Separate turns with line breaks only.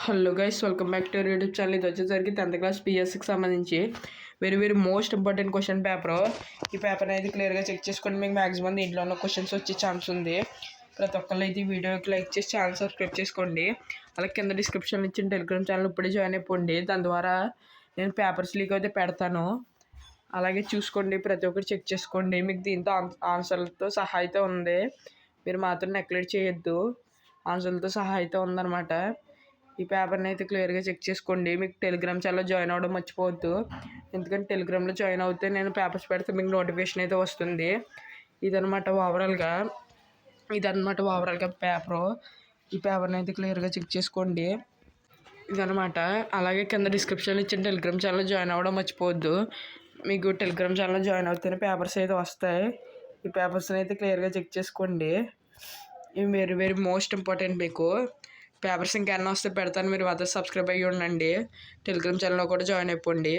Hello guys, welcome back to YouTube channel. ఇది వచ్చేసరికి 10th class పిఎస్సికి సంబంధించి very most important question paper. ఈ paper అనేది క్లియర్గా చెక్ చేసుకొని మీకు మ్యాక్సిమం దీంట్లో ఉన్న క్వశ్చన్స్ వచ్చే ఛాన్స్ ఉంది. ప్రతి ఒక్కళ్ళు అయితే ఈ వీడియోకి లైక్ చేసి ఛానల్ సబ్స్క్రైబ్ చేసుకోండి. అలాగే కింద డిస్క్రిప్షన్లో ఇచ్చిన టెలిగ్రామ్ ఛానల్ ఇప్పుడే జాయిన్ అయిపోండి. దాని ద్వారా నేను పేపర్స్ లీక్ అయితే పెడతాను. అలాగే చూసుకోండి, ప్రతి ఒక్కరు చెక్ చేసుకోండి. మీకు దీంతో ఆన్సర్లతో సహా అయితే ఉంది. మీరు మాత్రం నెగ్లెక్ట్ చేయొద్దు. ఆన్సర్లతో సహా అయితే ఉందన్నమాట. ఈ పేపర్ని అయితే క్లియర్గా చెక్ చేసుకోండి. మీకు టెలిగ్రామ్ ఛానల్లో జాయిన్ అవ్వడం మర్చిపోవద్దు. ఎందుకంటే టెలిగ్రామ్లో జాయిన్ అవుతే నేను పేపర్స్ పెడితే మీకు నోటిఫికేషన్ అయితే వస్తుంది. ఇదనమాట ఓవరాల్గా పేపరు. ఈ పేపర్ని అయితే క్లియర్గా చెక్ చేసుకోండి. ఇదనమాట. అలాగే కింద డిస్క్రిప్షన్లో ఇచ్చిన టెలిగ్రామ్ ఛానల్లో జాయిన్ అవ్వడం మర్చిపోవద్దు. మీకు టెలిగ్రామ్ ఛానల్లో జాయిన్ అవుతేనే పేపర్స్ అయితే వస్తాయి. ఈ పేపర్స్ని అయితే క్లియర్గా చెక్ చేసుకోండి. ఇవి వెరీ మోస్ట్ ఇంపార్టెంట్. మీకు పేపర్స్ ఇంకెన్న వస్తే పెడతాను. మీరు మాత్రం సబ్స్క్రైబ్ అయ్యి ఉండండి. టెలిగ్రామ్ ఛానల్లో కూడా జాయిన్ అయిపోండి.